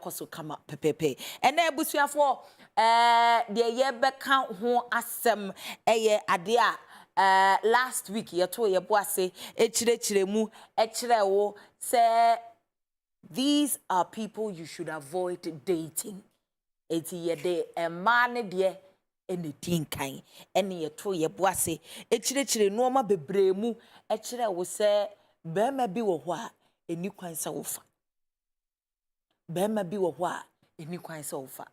koso kama pepepe ene abusuafo de ye beka ho asem eye ade a last week ye to ye boase echirechiremu echirewo say these are people you should avoid dating. Eti ye de man de ene tinkan ene ye to ye boase echirechire no ma bebremu echirewo say bema bi wo ho a eni kwan sa wo fa bema bi wo ho a eni kwan sa wo fa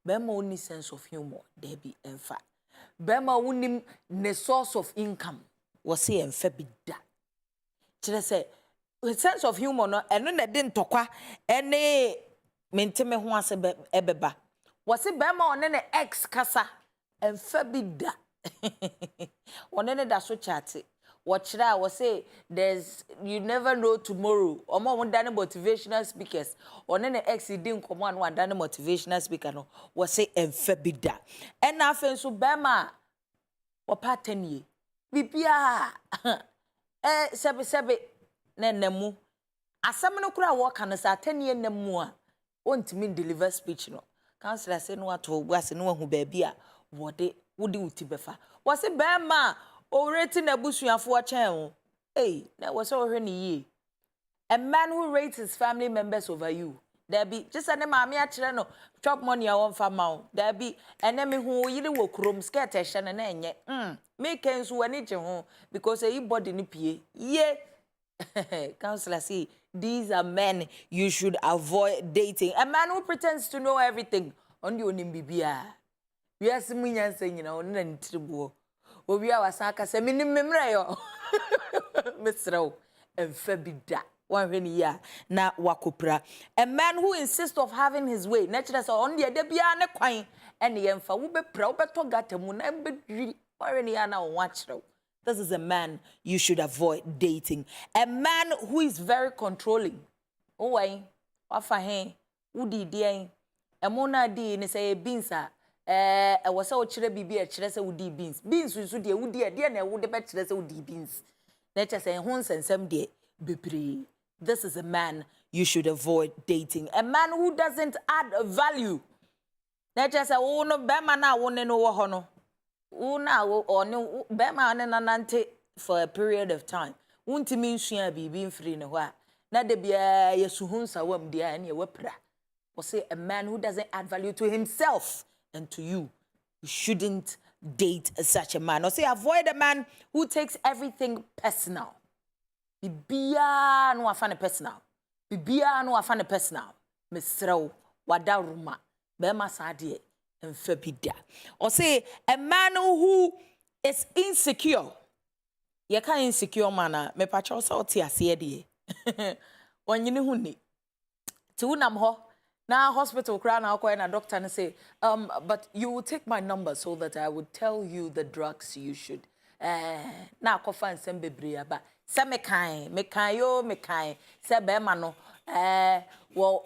bema oni sense of humor there be enfa bema unim ne source of income wo say enfa bi da kire say sense of humor no eno na de ntokwa ene menteme ho ase ebeba wo say bema one ne ex kasa enfa bi da one ne da so chat watch that was say there's you never know tomorrow. Omo won dane motivational speakers. One the ex didn't come one dane motivational speaker no was say enfa bi da. And na afen so bema o pateni. Bibia sebe na nemu. Asam no kura wo kan sa 10 year nemu a ontimi deliver speech no. Counsellor say no ato ase no hu ba bia wode uti befa. Was say bema already na busuafo chen. Hey, that was already ye. A man who rates his family members over you. There be just a mammy actually no chop money I want for mount. There be enemy who you will chrome skirt and then make ends who any home because a body ni pie. Yeah. Counsellor see these are men you should avoid dating. A man who pretends to know everything on you in bibia. We are saying you know on tribu. Obi a wasaka se minim memre yo mesrew enfa bida wan hwani ya na wakopra. A man who insists of having his way naturally so on the bia ne kwan ene yemfa wo bepra wo beto gata mu na bedwiri wan hwani ya na won akyerew. This is a man you should avoid dating. A man who is very controlling. Oh why wafa hen wudi die emona di ne say binsa I was so chire bibi e chire se wudi beans so de wudi e na wudi be chire se wudi beans nature say ho nsensem de bebre. This is a man you should avoid dating. A man who doesn't add value. Nature say wo no be man na wo ne no wo ho no wo na wo oni be man na nante for a period of time wuntimi nsua bibi mfiri ne ho a na de bia yesu hunsa wam de a na ye wapra. Or say a man who doesn't add value to himself and to you. You shouldn't date such a man. Or say avoid a man who takes everything personal. Bibia no afane personal. Bibia no afane personal. Mesrew wada ruma bema sadie enfa bida. Or say a man who is insecure. Ye ka insecure man me pacho so oti ase de. Onyini hu ni. Ti unam ho na hospital cry na ko na doctor and say but you will take my number so that I would tell you the drugs you should na ko fan sem bebre aba se me kan se be ma no wo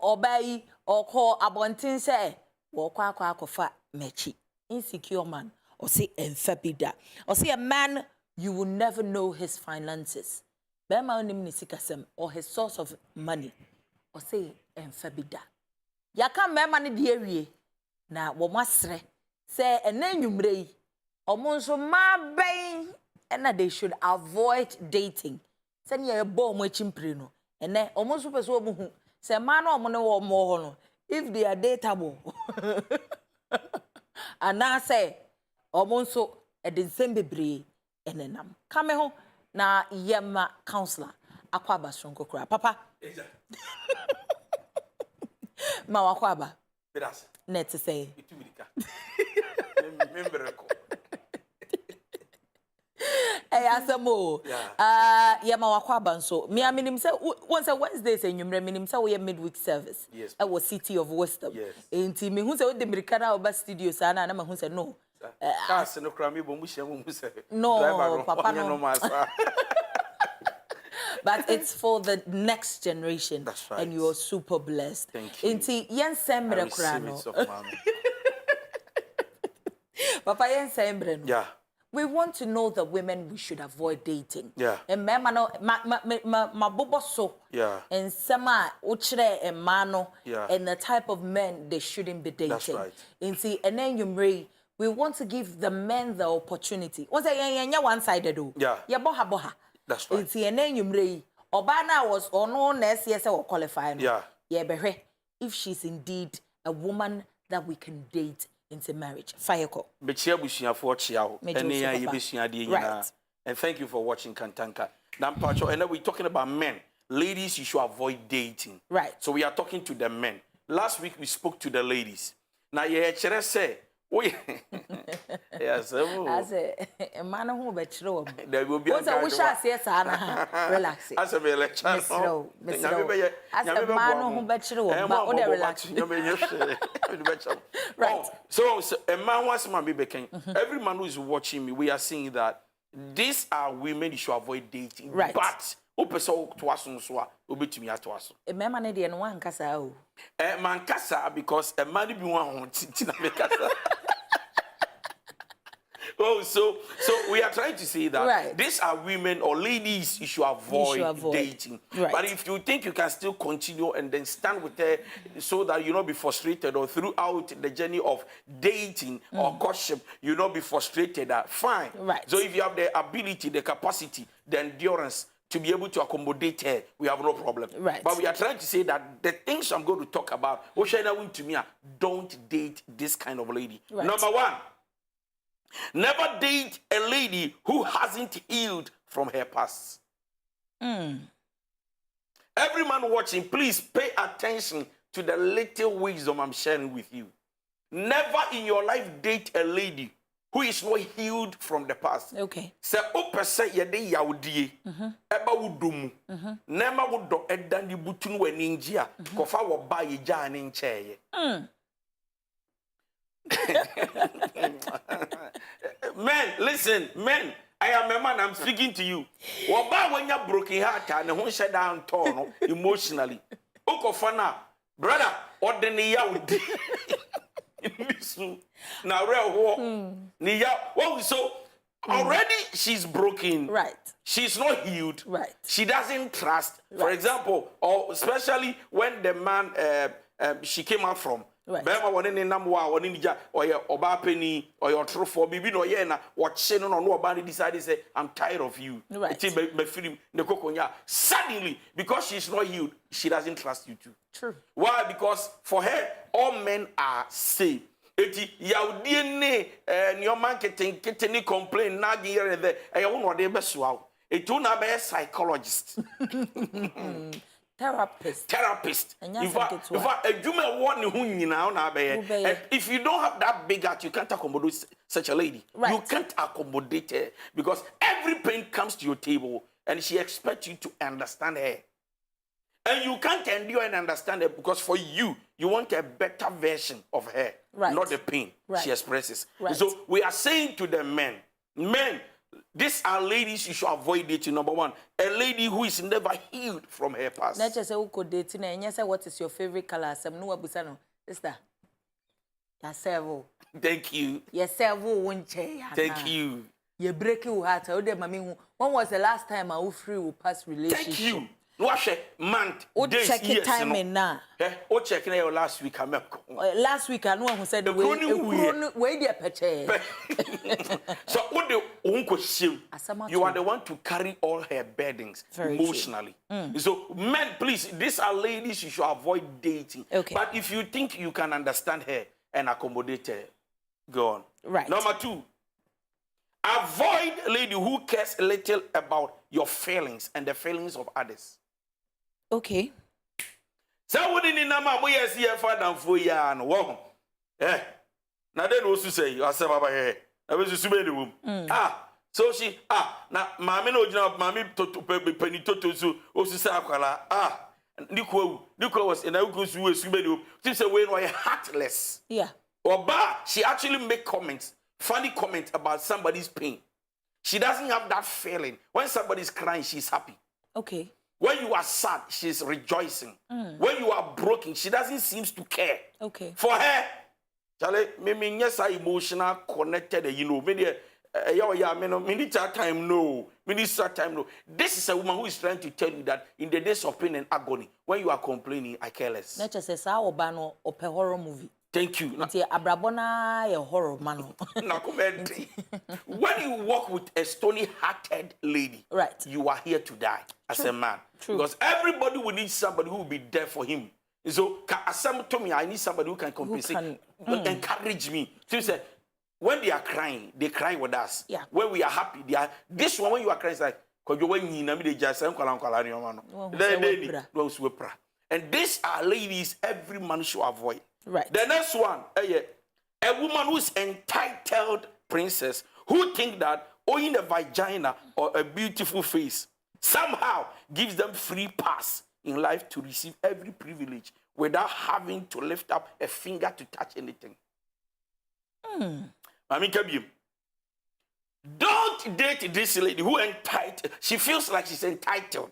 obai ko abontin se wo kwa akofa mechi. Insecure man or say enfa bida or say a man you will never know his finances be ma onim ni sikasem or his source of money. Or say enfa bida yaka mema ne de awie na wo masre say enanwumre yi omo nso ma ben na they should avoid dating. Say ne ye bo omo achimpre no ene omo nso pese omo hu say ma na omo ne wo mo ho no if they are dateable ana say omo nso e de nsem bebre enenam kame ho na yema counselor akwa basonko kra papa ma wakwaba bedas net say itubika remember ko asamo ya ma wakwaba nso me aminim say once a Wednesday say nwumre minim say we midweek service I was City of Wisdom enti me hu say we de mirika na oba studio sa na ma hu say no cars no kra me bo mu hia mu say no papa no masa. But it's for the next generation. That's right. And you're super blessed. Thank you. Inti yen sembre krano. Papa Papa yen sembre no. Yeah. we want to know the women we should avoid dating. Yeah. And ma bobo so. Yeah. And sama uchre and mano. Yeah. And the type of men they shouldn't be dating. That's right. And see, and then you marry. We want to give the men the opportunity. What's that? One-sided. Yeah. Yeah, boha. That's right. And see, and then you marry. Obana was or no nurse yes or qualifying. Yeah. Yeah, but if she's indeed a woman that we can date into marriage. Fire call. Right. And thank you for watching Kantanka. Now, Pacho, and then we're talking about men. Ladies, you should avoid dating. Right. So we are talking to the men. Last week we spoke to the ladies. Now, yeah, say, oh, yes, I said, a man who be true. there will be a relax. As a lecture, as a man who be true, but relax. Right. So a man wants my baby. Every man who is watching me, we are seeing that these are women you should avoid dating. Right. But to us so obi to me at us. A man dey no wan kasa o. Man kasa because a man be one tina me kasa. Oh, so we are trying to say that right. These are women or ladies you should avoid dating. Right. But if you think you can still continue and then stand with her so that you not be frustrated or throughout the journey of dating or courtship, you not be frustrated, fine. Right. So if you have the ability, the capacity, the endurance to be able to accommodate her, we have no problem. Right. But we are trying to say that the things I'm going to talk about, don't date this kind of lady. Right. Number one, never date a lady who hasn't healed from her past. Every man watching, please pay attention to the little wisdom I'm sharing with you. Never in your life date a lady who is not healed from the past. Okay. Se o pese ye de yaudie eba wudomu nema wudo edani butunu wani njia kofa wo ba ye gya ne nkyeye. Men, listen, men, I am a man, I'm speaking to you. Wo ba when you broken heart and ho shut down turn emotionally. Ukofana, brother, ordinary yaudi. Now, so already she's broken. Right. She's not healed. Right. She doesn't trust. Right. For example, or especially when the man she came out from. Right. Bema wone nam wa wone nija oye oba peni oye otrofo bibi no ye na watche no no oba decide say I'm tired of you. Right. Eti be film ne kokonya suddenly because she's not healed, she doesn't trust you too. True. Why? Because for her all men are same. Eti yaudie ne your marketing kitchen complain nagi here there e won no de be so aw. Eti na be psychologist. Therapist. If you don't have that big heart, you can't accommodate such a lady. Right. You can't accommodate her because every pain comes to your table and she expects you to understand her. And you can't endure and understand her because for you, you want a better version of her, right. Not the pain right. she expresses. Right. So we are saying to the men, these are ladies you should avoid dating. Number one, a lady who is never healed from her past. Let's just say who could date and you say what is your favorite color? Some no abusano. Sister. Yourself. Thank you. Yourself won't change. Thank you. You break your heart. When was the last time I was free with past relationship? Thank you. Watch a month. Days, check it time in now. Oh, check your last week. Last week, I know who said the way they picture. So, what the uncle you are the one to carry all her burdens emotionally. So, men, please, these are ladies you should avoid dating. Okay. But if you think you can understand her and accommodate her, go on. Right. Number two, avoid a lady who cares little about your feelings and the feelings of others. Okay. So what in the number we are here for them for ya and walk. Now then also say you are about here. I was just made the room. So she now mammy no job, mammy to penny to so also say Nico was in a good way. She said when we're heartless. Yeah. Or she actually make comments, funny comments about somebody's pain. She doesn't have that feeling. When somebody's crying, she's happy. Okay. When you are sad, she's rejoicing. When you are broken, she doesn't seem to care. Okay. For her, Charlie, maybe yes, I emotional connected. You know, maybe yeah, me need that time, no. Me need that time, no. This is a woman who is trying to tell you that in the days of pain and agony, when you are complaining, I care less. Nature says, "I obano or horror movie." Thank you. Abrabona a horror man. When you walk with a stony-hearted lady, right, you are here to die as a man. True. Because everybody will need somebody who will be there for him. So, as to me, I need somebody who can compensate, encourage me. So, you say, when they are crying, they cry with us. Yeah. When we are happy, they are. This one, when you are crying, it's like, and these are ladies every man should avoid. Right. The next one, a woman who is entitled princess who think that owning a vagina or a beautiful face somehow gives them free pass in life to receive every privilege without having to lift up a finger to touch anything. Don't date this lady who entitled. She feels like she's entitled.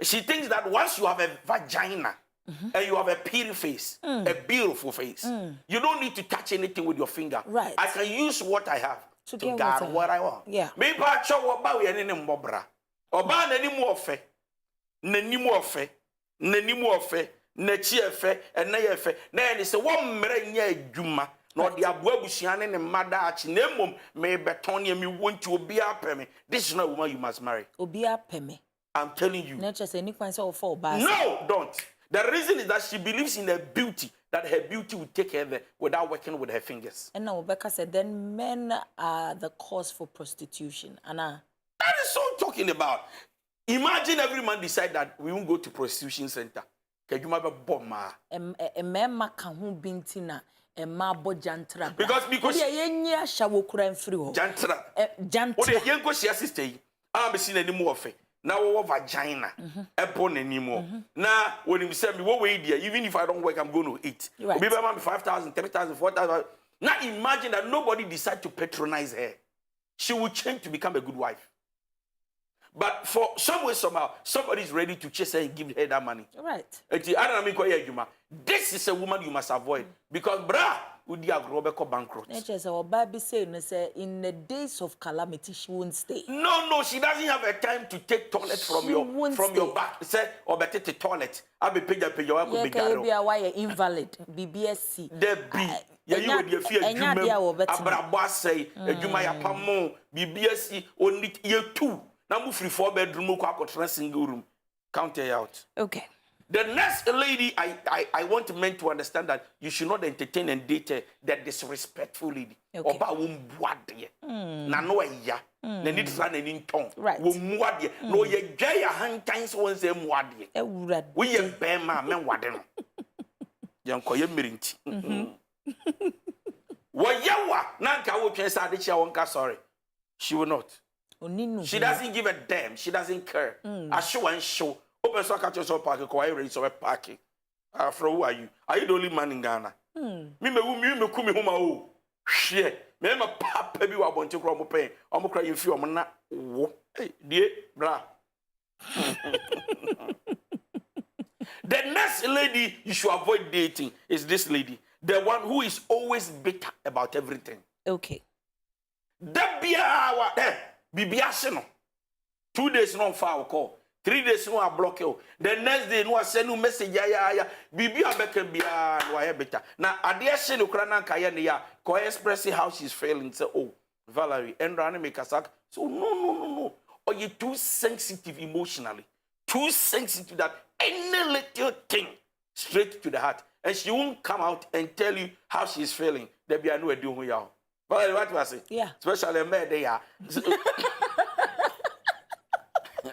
She thinks that once you have a vagina and you have a pretty face, a beautiful face, you don't need to touch anything with your finger. Right. I can use what I have to get guard what I want. Yeah. Maybe I show what about we any mbobra. Oba na ni mu ofe. Na ni mu ofe. Na ni mu ofe. Na chi efe, na ye efe. Na ni se wo mmere nya adwuma. No the abuabusiane ne mmada achi na emom me beton ye me wonti obi apeme. This is not a woman you must marry. Obi apeme. I'm telling you. Nature say anyone say for bad. No, don't. The reason is that she believes in her beauty, that her beauty will take her there without working with her fingers. And now Rebecca said, then men are the cause for prostitution. Anna. That is so talking about. Imagine every man decide that we won't go to prostitution center. Can you remember Boma? A man can bintina. Mabo jantra. Because yenya shawokura and free. Jantra. Jantra. What the yanko she sister? I'm be seen any more of it. Now what vagina? Upon anymore. Now when you say me what way there, even if I don't work, I'm going to eat. Right. Maybe I'm 5,000, 3,000, 4,000. Now imagine that nobody decide to patronize her. She will change to become a good wife. But for some way, somehow, somebody is ready to chase her and give her that money. Right. This is a woman you must avoid. Because, brah, Udi agrobeko bankrupt. Nature said, Baby say, in the days of calamity, she won't stay. No, she doesn't have a time to take toilet from your back. Say, or better the toilet. I'll be paid up your work. Yeah, why invalid? BBSC. There be. Yeah, you would fear Abrabwa say, Jumaya Pamo, BBSC, only year 2. Now move free 4-bedroom, single room. Count it out. Okay. The next lady, I want men to understand that you should not entertain and date that disrespectful lady. Okay. Oba wumbuade. Na no ya. Na need to run in tongue. Right. Wumbuade. No ye jay a hand times once a muade. We ye bear ma men wadeno. Yanko ye mirinti. Wayawa. Nanka wo chen sa de chia wonka sorry. She will not. She doesn't give a damn. She doesn't care. I show and show. Open so catch yourself parking. Why you so parking? Afro, who are you? Are you the only man in Ghana? Me kumi homa o. Shit. Me ma papa bi wa bonti kro mo pen. Omo kra yemfi omo na wo. Hey, die bra. The next lady you should avoid dating is this lady. The one who is always bitter about everything. Okay. That be our Bibiase no. 2 days no file call. 3 days no I block you. The next day no I send you message ya. Bibi abeke bia no I better. Now Adjei no krana kaya ne ya. Ko express how she's feeling. Say oh Valerie enrane make asak. So no. Or you too sensitive emotionally. Too sensitive that any little thing straight to the heart. And she won't come out and tell you how she's feeling. There be no doing you. Valerie, what was it? Yeah. Especially men they are.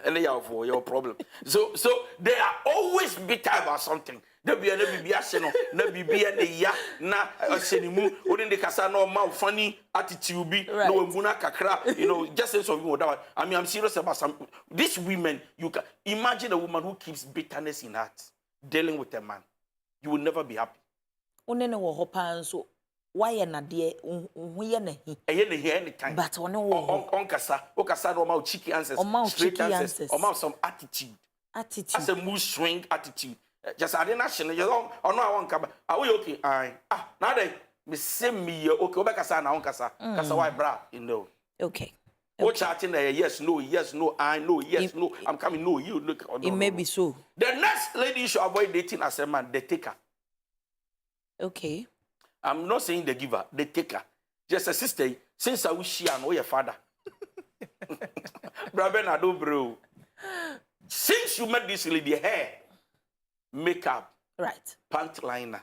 And they are for your problem. So they are always bitter about something. There be a bibiaseno, na bibia ne ya na senimu. Wouldn't the kasa no funny attitude be no mbuna kakra. You know, just sense of you whatever. I mean, I'm serious about some. These women, you can imagine a woman who keeps bitterness in heart, dealing with a man. You will never be happy. Unene wo hopa so. Why na de uhuye na hi anytime but one on kasa no ma cheeky answers straight answers or some attitude as a mood swing attitude just I didn't action you don't or no I want come are we okay now then me say me okay obekasa na onkasa kasa why bra you know Okay. what chatting there yes no I know yes no I'm coming no you look oh, no, It may no. be so. The next lady you should avoid dating as a man, the taker. Okay. I'm not saying the giver, the taker. Just a sister, since I wish you know your father. Brother, I do bro. Since you met this lady, hair, makeup, Right. pant liner,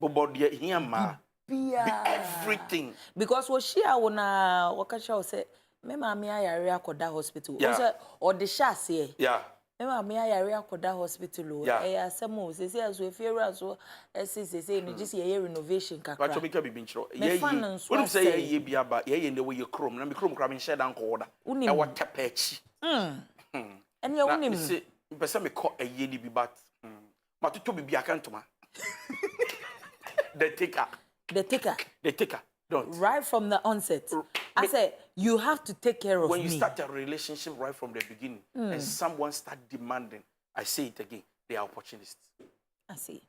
body here, ma, everything. Because what she I wanna wakacha say, me mami ayare akoda hospital. Yeah. Or the sha say. Yeah. Me mami ayare akoda hospital. Yeah. Asemo say as we fear as well. Say no just ye renovation kakra. But you make a big intro. Me fan and What say say ye be about ye in the way you chrome, and me chrome cramming shed and order. Unim. I want tapetch. And you unim. Say, person me call a ye be but. But to be a cantoma. The taker. The taker. The taker. Don't. Right from the onset. I said, you have to take care of when me. you start a relationship right from the beginning and someone start demanding, I say it again, they are opportunists. I see.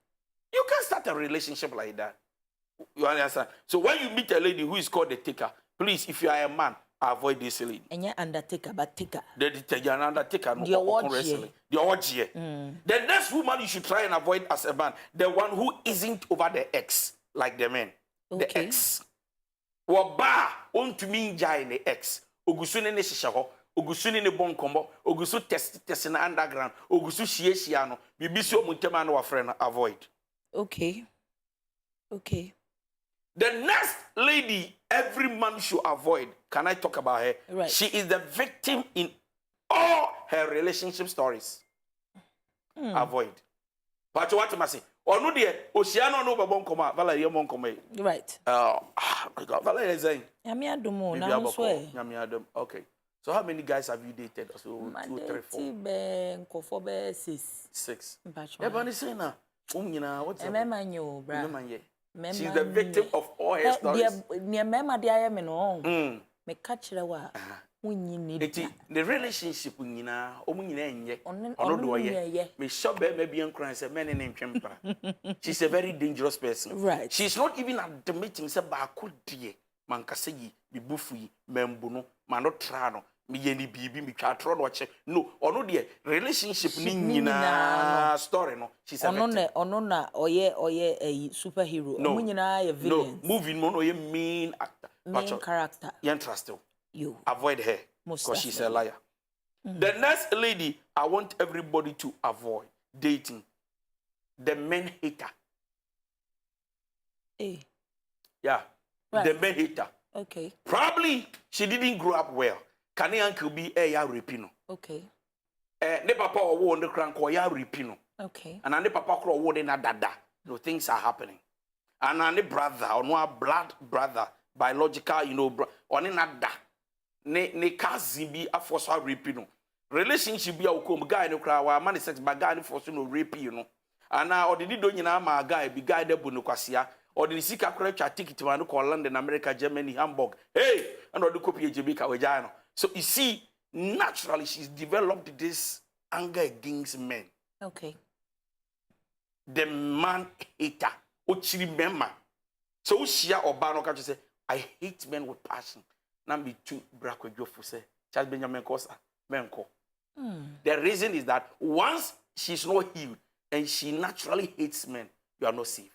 You can't start a relationship like that. You understand? So when you meet a lady who is called the taker, please, if you are a man, avoid this lady. And you're undertaker, but taker. The undertaker, The Adjei. The Adjei. The next woman you should try and avoid as a man, the one who isn't over the ex, like the men. Okay. The ex. Waba on to me jai the ex. Ogusune ne shishaho. Ogusune ne bon combo. Ogusu test in the underground. Ogusu shiano. Bibiso muntema no friend avoid. Okay. Okay. The next lady every man should avoid. Can I talk about her? Right. She is the victim in all her relationship stories. Avoid. But what must say? Or no dear, Oceano no bon coma, Valerie mon come. Right. My God, Valerie is saying. Yami adumo Maybe na I'll uswe. Yami Adam. Okay. So how many guys have you dated? So 2, 3, 4, Ben kofobe 6. 6. Mpacho. Yeah, but saying now, what's that? Emema nyo bra. She's the victim of all her stories. Ni emema dia ye me no. Me ka kire wa. Unyi ni dia. The relationship nyina, omu nyina enye. Ono do ye. Me sure be maybe enkran say men ne ntwempra. She's a very dangerous person. Right. She's not even admitting say ba ko die. Mankase yi, bi bufu yi, membu no, ma no tra no. Me yeni bibi me twa tro no che. No, ono de relationship ni nyina story no. She's a victim. Ono na oye a superhero. No. Omu nyina ye villain. No, moving no ye main actor. Main character. You trust her. You. Avoid her because she's a liar. The next lady I want everybody to avoid dating. The men hater. Eh. Yeah. Right. The men hater. Okay. Probably she didn't grow up well. Can the uncle be a ya repino? Okay. Ne papa or on the crank or ya repino. Okay. And ne papa crow word in a dada. No things are happening. And ne brother or no blood brother, biological, you know, on in a da. Ne cousin be a force or repino. Relationship be a come guy no cry while money sex by guy force no rape, you know. And now or the did my guy be guided bunukasia. Or the Sika Crutch ticket to call London, America, Germany, Hamburg. Hey, and or the copy of Jamaica Wajano. So you see, naturally she's developed this anger against men. Okay. The man hater. Ochiri memma. So Shia or Bano can say, I hate men with passion. Number 2, Brako Jofu say, Charles Benjamin Kosa, Menko. The reason is that once she's not healed and she naturally hates men, you are not safe.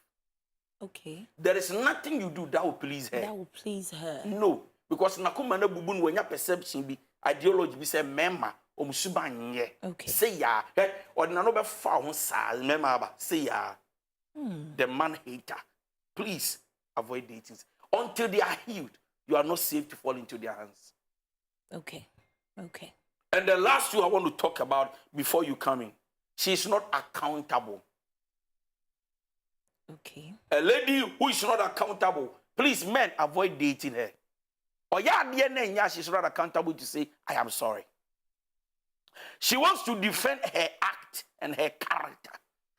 Okay. There is nothing you do that will please her. That will please her. No, because nakuma na bubun when your perception be ideology be say memma omusuba nye. Okay. Say ya. Or na no be fa ho sa memma ba. Say ya. The man hater. Please avoid dating until they are healed. You are not safe to fall into their hands. Okay. Okay. And the last 2 I want to talk about before you come in. She is not accountable. Okay. A lady who is not accountable, please, men, avoid dating her. Or she's not accountable to say, I am sorry. She wants to defend her act and her character.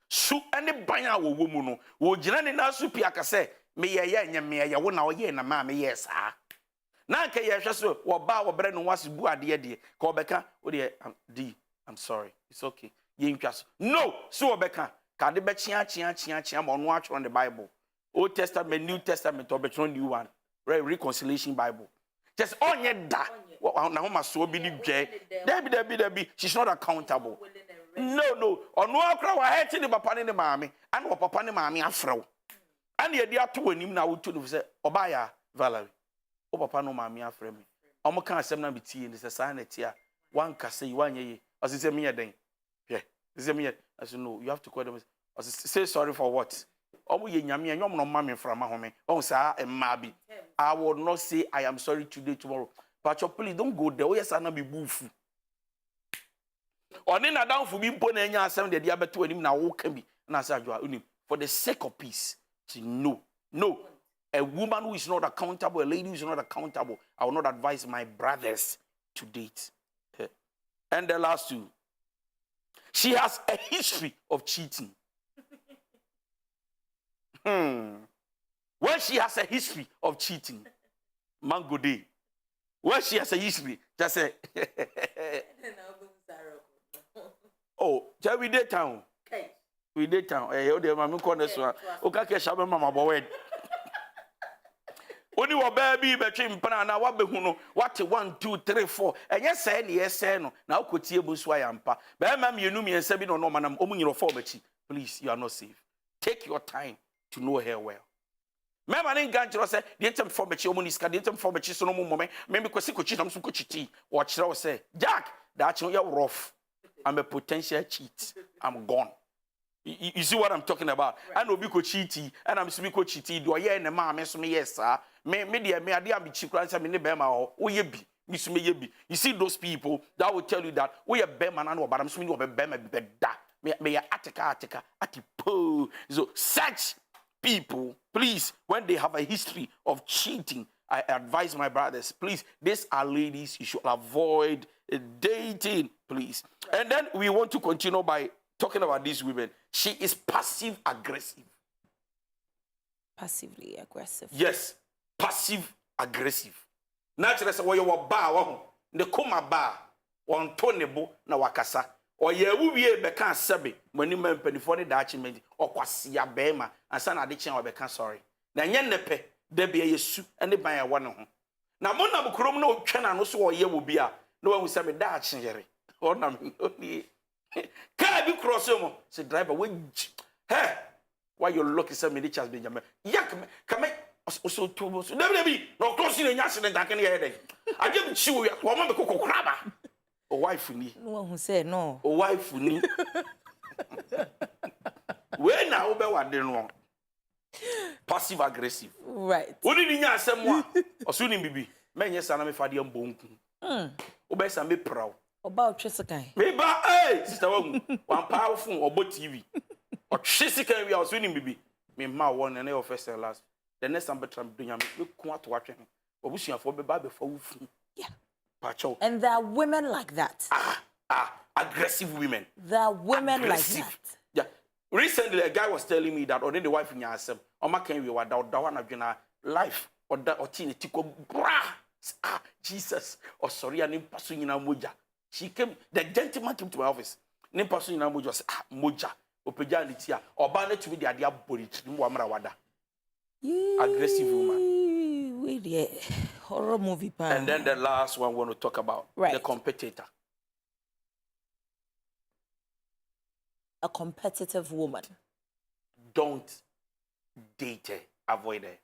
So any banya woman wo jinani na supi akase me ye me ye wo na oye na ma me yes ah. Na nke ye hwe so wo ba wo bre no wase bu ade de ka obeka wo de D I'm sorry. It's okay. Ye ntwa so. No, so obeka ka de be chia ma no atwo on the Bible. Old Testament, New Testament, or better new one. Reconciliation Bible. Just on your da. Now my soul be Debbie. She's not accountable. No. Or no crowd head to the papa and the mammy, and what papa and mammy are fro. And the idea to win him now to say, Obaya, Valerie. Oh, papa no mammy are frame. I'm can't send them tea in the sign it here. One can say 1 year. As it's a mere day. Yeah, it's a mere. As you know, you have to call them. As say sorry for what? Oh, you yammy and you're no mammy from my home. Oh, sir, and maybe. I will not say I am sorry today, tomorrow. But your please don't go there. Oh, yes, I'll be boof. Or then I down for being put in your son, the diabetes to him now walk me. And I said, for the sake of peace, no. A woman who is not accountable, a lady who is not accountable, I will not advise my brothers to date. And the last two. She has a history of cheating. When she has a history of cheating, Mango Day. When she has a history, just say, oh, shall we date town? We date town. Eh, oh, dear, mammy, corner so. Okay, Shabba, Mamma, boy. Only what baby between Panana, what behuno, what 1, 2, 3, 4. And yes, no. Now could see a buswayampa. But mammy, you knew me and said, no, man, I'm only your formachi. Please, you are not safe. Take your time to know her well. Mema ne ganjro se de tem for bechi omuniska de tem for bechi so no moment me kwesi kochi nam so kochiti wo kire wo say Jack that you rough. I'm a potential cheat. I'm gone. You see what I'm talking about? Right. I know be cheaty and I'm speak cheaty do ye na ma me so me yes sir me de me ade am chi kran say me ne be ma ho wo ye bi me so me ye bi. You see those people that will tell you that we ye be man and obadam so me no be ma be da me ya ateka atipo. So such people, please, when they have a history of cheating, I advise my brothers, please, these are ladies you should avoid dating, please. Right. And then we want to continue by talking about these women. She is passive aggressive. Passively aggressive. Yes, passive aggressive. Naturally, say, you were bar, the kuma bar, one tonebo na wakasa. Or ye will be a becan sabi when you member before the document or quasia bema and son addiction or becan sorry. Now yen nepe, there be a soup and the buy a one. Now Mona Chrome no channel no so ye will be a no one will say me that chingery. Or no, can I be cross home? Say driver, wait, hey, why you lucky some minutes has been jammed? Yak, come also two months. Never be no crossing a accident. I can hear it. I give you a woman cocoa crabber. O wife ni. No one who said no. O wife ni. When na obe wa den won. Passive aggressive. Right. Woni ni nya asem wa. Oso ni bibi. Menye sana me fade am bonku. Obe sa me praw. Oba otwesekan. Me ba eh sister wa one powerful obo TV. Otwesekan wi oso ni bibi. Me ma won na your first and last. The next time betram dunya me ku ato atwe. Obusuafo be ba be fa wufu. Yeah. Pacho. And there are women like that. Aggressive women. There are women aggressive. Like that. Yeah. Recently, a guy was telling me that, or then the wife in Yasem, or my can we were that one of your life, or that, or teen, tiko, bra, Jesus, or sorry, and pursuing in Moja. She came, the gentleman came to my office. Name pursuing in Moja was Moja, or Pejanitia, or Barnet to be the idea body to Muamrawada. Aggressive woman. Yeah. Horror movie pan. And then the last one we want to talk about, right. The competitor. A competitive woman. Don't date her. Avoid her.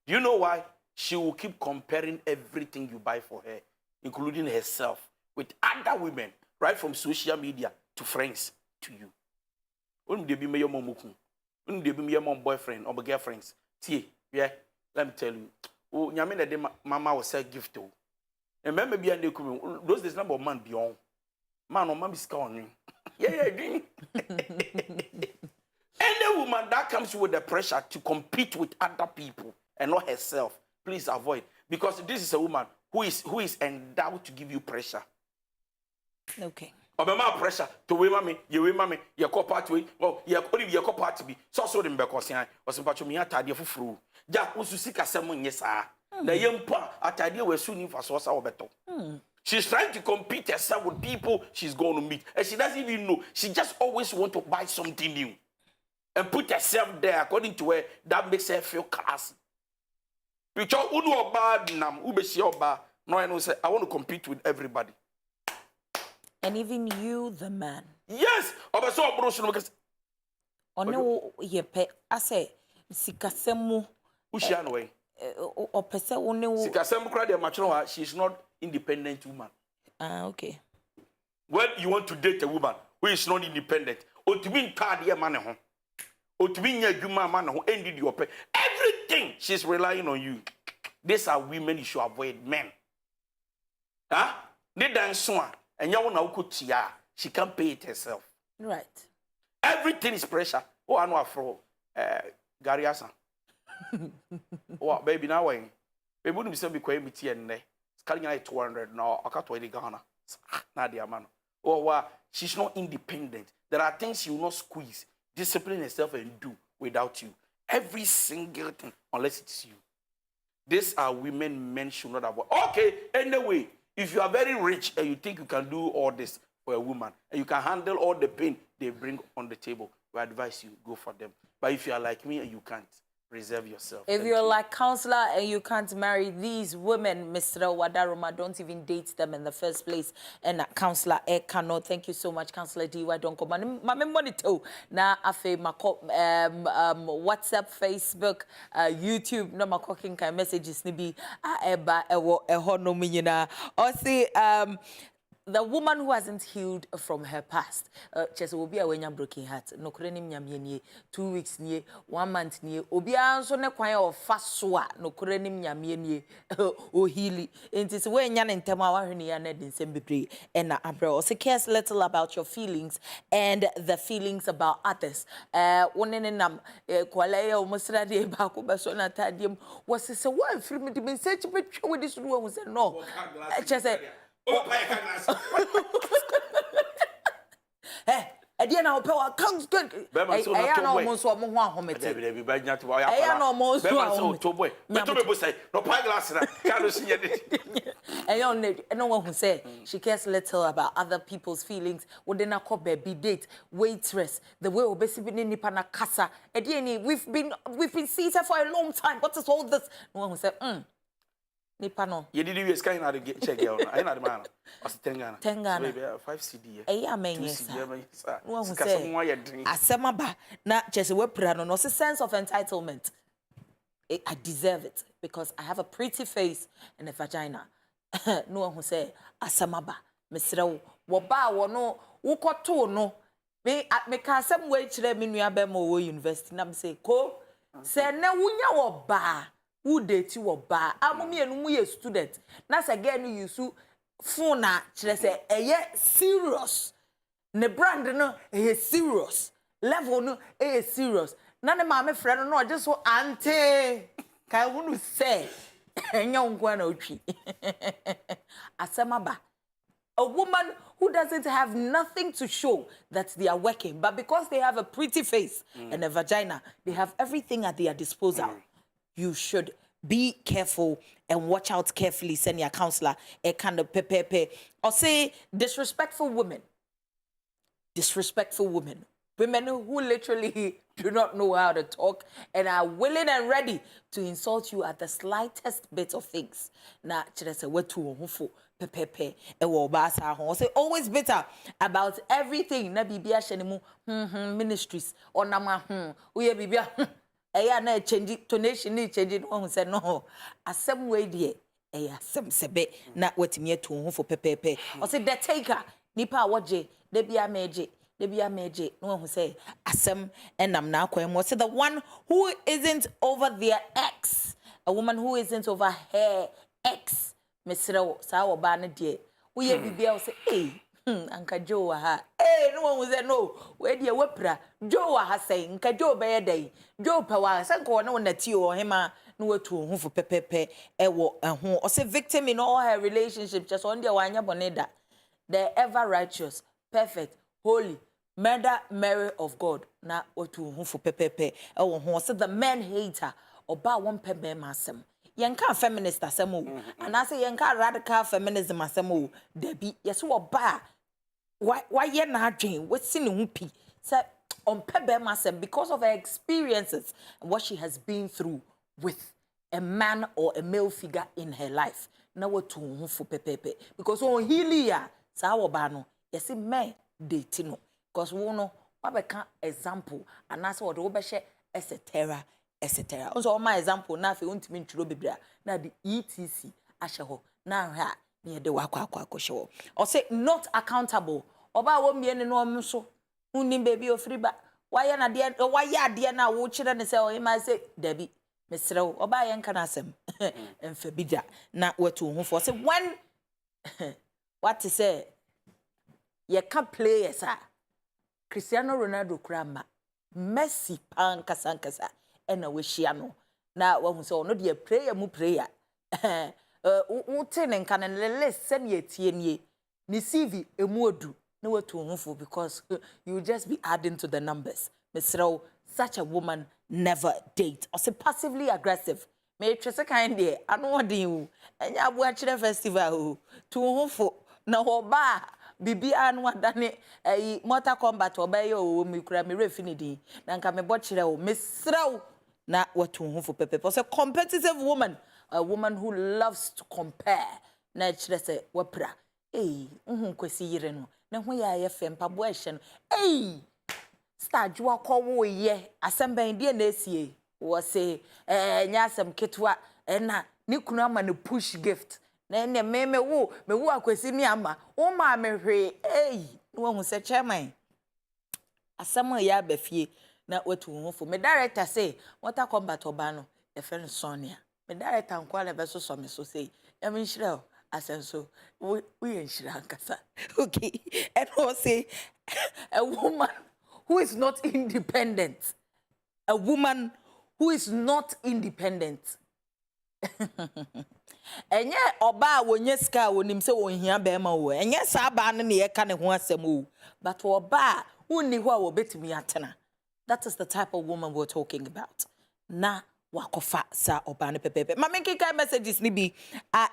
Do you know why? She will keep comparing everything you buy for her, including herself, with other women, right from social media to friends to you. When they be my mom, when they be my mom boyfriend or my girlfriends, see, yeah, let me tell you. Oh, nyame de mama will say gift to. And remember be and those days number of man beyond. Man or man is scorning. Yeah. Any woman that comes with the pressure to compete with other people and not herself, please avoid. Because this is a woman who is endowed to give you pressure. Okay. Obama pressure to women, you call party, well, you only your call party. So them because I was about to me at idea for fruit. Jack was to seek a someone, yes, sir. The young pa at idea was soon for source our better. She's trying to compete herself with people she's going to meet. And she doesn't even know. She just always want to buy something new. and put herself there according to her, that makes her feel classy. Because who do bad nam, who be sure bad, no I know say I want to compete with everybody. And even you, the man. Yes, so because ono yepe ase sikasemu Ushan way. Or pese one Sikasemu kra de macho she's not independent woman. Ah, okay. When you want to date a woman who is not independent, or to be card your man home, or to be near you man who ended your pay. Everything she's relying on you. These are women you should avoid, men. Huh? They dance one and you want to she can't pay it herself. Right. Everything is pressure. Oh, I know afro Gary Asa. Oh, baby, now when baby wouldn't be so be quiet with and it's calling like 200 now. I can't wait Ghana. Nadia man. Oh, wow, she's not independent. There are things she will not squeeze, discipline herself and do without you. Every single thing, unless it's you. These are women men should not avoid. Okay, anyway, if you are very rich and you think you can do all this for a woman and you can handle all the pain they bring on the table, we advise you go for them. But if you are like me and you can't, reserve yourself. If you're like Counselor and you can't marry these women, Mr. Wadaroma, don't even date them in the first place. And Counsellor Ekano, thank you so much, Counsellor D. Donkoh. My monitor na afe mako WhatsApp, Facebook, YouTube. No makoking kind messages nibi eba ewo eho no minyina. Also the woman who hasn't healed from her past, just will be a when broken heart. No kurenim nyamye 2 weeks nie, 1 month nie. Obi anso ne kwan of fast soa. No kurenim nyamye nie. O healy. It is when yan ntema wa hwene ya na din sembebre. And na abro. So cares little about your feelings and the feelings about others. One nam kwala ya omusra de ba ko beso na tadiem. Was se wa free me de say betwe with this one say no. Just say eh, Adjei na ope wa comes good. I no mo so mo ho ahomete. I no mo so ahomete. To boy. Me to be say no pie glass na. Ka no sinye de. No one who say she cares little about other people's feelings. We dey na call baby date, waitress, the way obesi bi ni nipa na kasa. Adjei we've been seated for a long time. What is all this? No one who say nipa no. You did you sky na the check girl. I na the man. Was 10 Ghana. 10 Ghana. Maybe 5 CD. Yes. No one say asemaba na chese we pra no sense of entitlement. I deserve it because I have a pretty face and a vagina. No one who say asemaba mesrew wo ba wo no wo koto no me ka asem we kire me nua ba mo wo university na me say ko se na wunya wo ba who date you ba amumi enu mu ye student na se girl no use phone na kire se eye serious ne brand no eye serious level no eye serious na ne maame frɛ no just so auntie kai wonu say enya nkwa na otwi asemaba a woman who doesn't have nothing to show that they are working, but because they have a pretty face and a vagina, they have everything at their disposal. You should be careful and watch out carefully. Send your counselor a kind of pepepe. Or say disrespectful women. Disrespectful women. Women who literally do not know how to talk and are willing and ready to insult you at the slightest bit of things. Na chire se wetu ohufo pepepe e wo ba sa ho. Say always bitter about everything na bibia hye mu ministries onama uye bibia eya na change donation ni change no say no asem we de eya asem sebe na watimi etu ohufo pepepe. O say the taker nipa woje de bia meje no who say asem enam na akwem. Say the one who isn't over their ex, a woman who isn't over her ex. Mesrew sa wo ba na de wo ye bibia wo say anka jo wa ha no one who say no we de wapra jo wa ha say nka jo be ye dai jo pa wa say ko na wona ti o hema no watu ohufo pepepe e wo ho. O say victim in all her relationships just on there wanya boneda, the ever righteous, perfect, holy, murder Mary of God na otu hu for pepepe e wo ho. So the man hater oba won pe be masem yenka feminist asem o ana say yenka radical feminism asem o da bi yes wo ba why ye na adwen we si ne hu pi say on Pebema because of her experiences and what she has been through with a man or a male figure in her life. Now what to for pepepe because on healia sa wobano yes me dating because we know what example and that's what we share etc. etc. Also my example na fe untimi nturo bebra na the etc ahye na ha na de wakwa show or say not accountable oba wo mie ne no omso unnim baby ofriba why na de why ade na wo kire ne say o ma say dabi mesrew oba ye nka na asem emfa bida na watu hu for say when what to say ye can players Cristiano Ronaldo krama Messi pankasa ena we hia no na wo hu say no de player mu player utene nka na list se ne tie nie ni CV emu odu na watu hu for because you just be adding to the numbers mesrew such a woman never date or say passively aggressive me twese kind there anu odin wu enya abu a kire festival to hu for na hoba bibi anu adane Mortal Kombat obey o mi kura mi refinidi na nka me bo kire o mesrew na watu hu for pepe so competitive woman, a woman who loves to compare na kire say wapra kwesi yire no na ho ya ye fempa bo ehye no star jua kowo ye asemban die na esie wo say nya asem ketwa na ni kunu ama ne push gift na ne me wu akwesi ni ama wo ma me hwe wo hu se chairman asem ya bafie na watu hu fo me director say Mortal Kombat oba no e friend Sonia me director nkwa le beso so me so say e me nhira asenso we nhira nkasa okay and wo say a woman who is not independent. A woman who is not independent. Enye oba wonye ska wonim se wonhia be ma wo. Enye sa ba ne ye ka ne ho asem o. But oba wonni ho a wo betimi atena. That is the type of woman we're talking about. Na wakofa sa obane pepepe. Mama nkika messages ni bi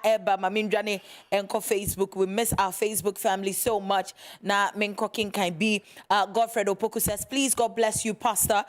eba mama ndwane enko Facebook. We miss our Facebook family so much. Na menko kinkan bi Godfred Opoku says, please God bless you Pastor.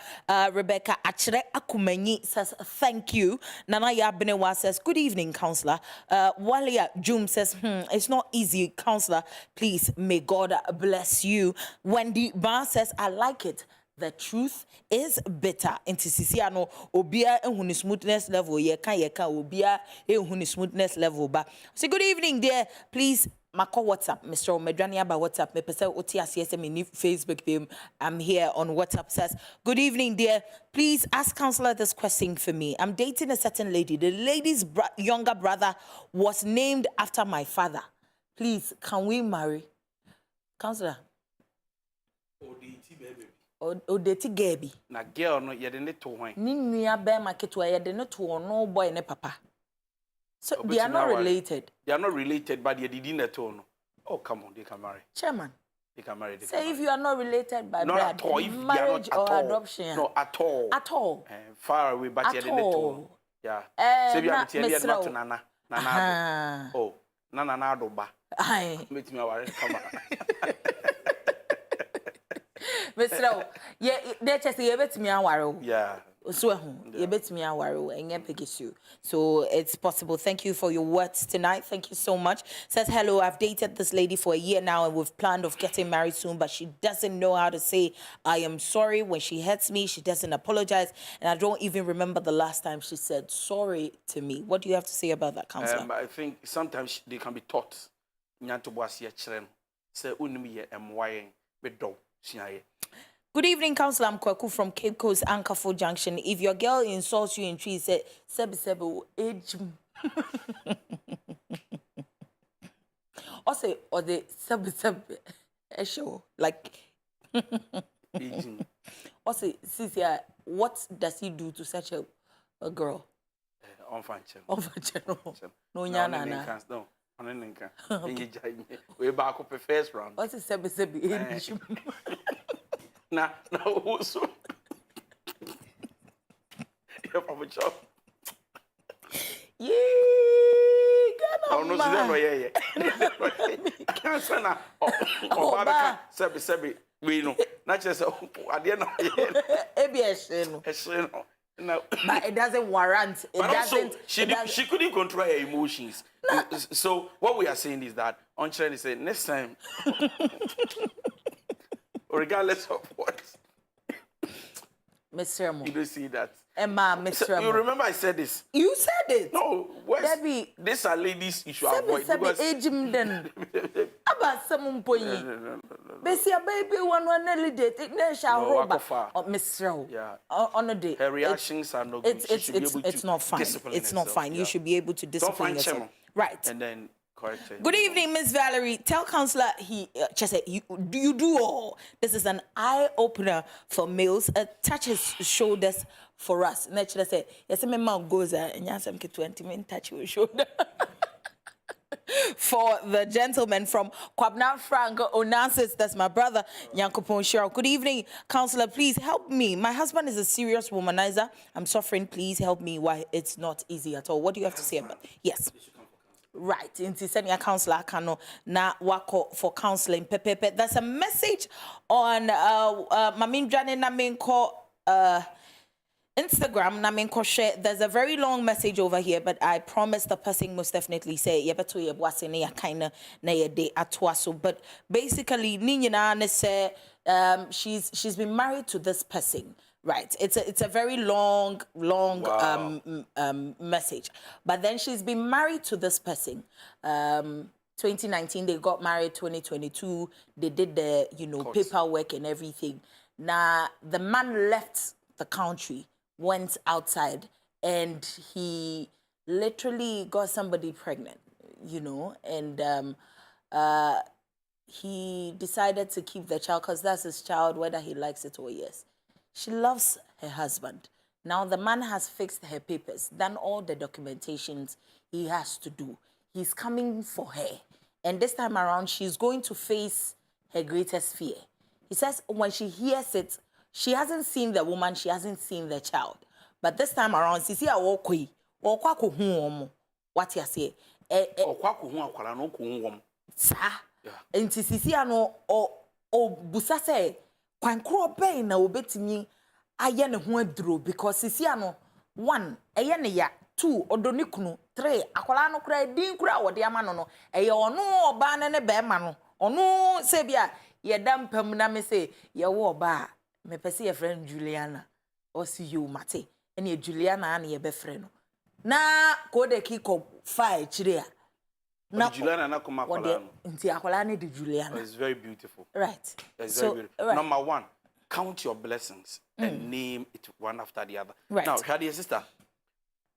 Rebecca Adjei Akumanyi says thank you. Nana Yabenewa says good evening counselor. Walia Jum says it's not easy counselor. Please may God bless you. Wendy Ba says I like it. The truth is bitter. Into Sisiano, Obia and smoothness level, yeka Obia and smoothness level. But say good evening, dear. Please, Mako WhatsApp, Mr. Medrania by WhatsApp. Me pesa OTSM in Facebook team. I'm here on WhatsApp. Says good evening, dear. Please ask counselor this question for me. I'm dating a certain lady. The lady's younger brother was named after my father. Please, can we marry, counselor? O deti gebi na girl no ye de ne to hwan ni nua be market ye de ne to no boy ne papa so they are not related but they didn't at all no. Oh come on, they can marry chairman, they can marry say if you are not related by not blood at all, if marriage or adoption no at all far away but ye de ne to yeah say you are tell not nana oh nana do ba ai meet me aware come on Mr. Yeah, they just say bet me aware. Yeah. So you bet me aware and you. So it's possible. Thank you for your words tonight. Thank you so much. Says hello. I've dated this lady for a year now and we've planned of getting married soon, but she doesn't know how to say I am sorry. When she hurts me, she doesn't apologize, and I don't even remember the last time she said sorry to me. What do you have to say about that, counselor? I think sometimes they can be taught. Nyanto boasi ya children. Say unimi ye emwaye bedo. Good evening, Counsellor. I'm Kwaku from Cape Coast, Anchorford Junction. If your girl insults you in trees, say, Sebi, age. Or the Sebi, show. Like, or say, Cynthia, what does he do to such a girl? Unfunctional. No, Yana. No. We back up the first round. What's the Sebi? Nah, no, so. You're from a job. Yeah, oh, no, yeah. Can't say now. Oh, Sebi, we know. Not just at the end of the no. But it doesn't warrant. It But also, doesn't. she couldn't control her emotions. No. So what we are saying is that on China say next time, regardless of what, Mr. Mo. you don't see that. Emma, Mr. So, you remember I said this? You said it. No, Debbie, these are ladies you should avoid because age him then. About some point. Bessie, a baby one early date. It never shall roll back. Mr. Yeah. On a day. Her reactions are not good. It's not fine. It's not fine. You should be able to discipline yourself. Right. And then correct her. Good evening, Miss Valerie. Tell Counsellor he just said you do all. This is an eye opener for males. Touch his shoulders for us. Naturally say yes, my mouth goes and yes, I'm 20 minutes touch your shoulder. For the gentleman from Kwabna Frank Onassis, that's my brother, Yankopon Cheryl. Good evening, Counsellor. Please help me. My husband is a serious womanizer. I'm suffering. Please help me. Why it's not easy at all. What do you have to say about it? Yes. Right. Into sending a counselor kano na wako for counseling. Pepepe. That's a message on Mamindjane na minko Instagram na minko share. There's a very long message over here, but I promise the person most definitely say yebeto yebwase ne yakina na yede atwaso. But basically, ninyina ne say she's been married to this person. Right. It's a very long Wow. Message. But then she's been married to this person. 2019 they got married. 2022 they did the paperwork and everything. Now the man left the country, went outside, and he literally got somebody pregnant. And he decided to keep the child because that's his child, whether he likes it or yes. She loves her husband. Now the man has fixed her papers, done all the documentations he has to do. He's coming for her. And this time around, she's going to face her greatest fear. He says when she hears it, she hasn't seen the woman, she hasn't seen the child. But this time around, Sisi awokoi, okwako huomo. What you say? Okwako hu akwala no ko nwom. Sa. Enti Sisi ano o busa say kwankro ben na obetimi aye ne ho aduro because Sisi ano 1 eye ne ya 2 odoni kunu 3 akwala no kura din kura wode ama no eye ono oba ne be ma no ono se bia ye dampam na me se ye wo oba me pese ye friend Juliana o si you mate ene Juliana na ye be friend no na ko de ki ko fa chire a na Juliana na kuma akwala no nti akwala ne de Juliana. It's very beautiful. Right. It's very beautiful. Right. Number 1, count your blessings and name it one after the other. Right. Now, Shadi sister,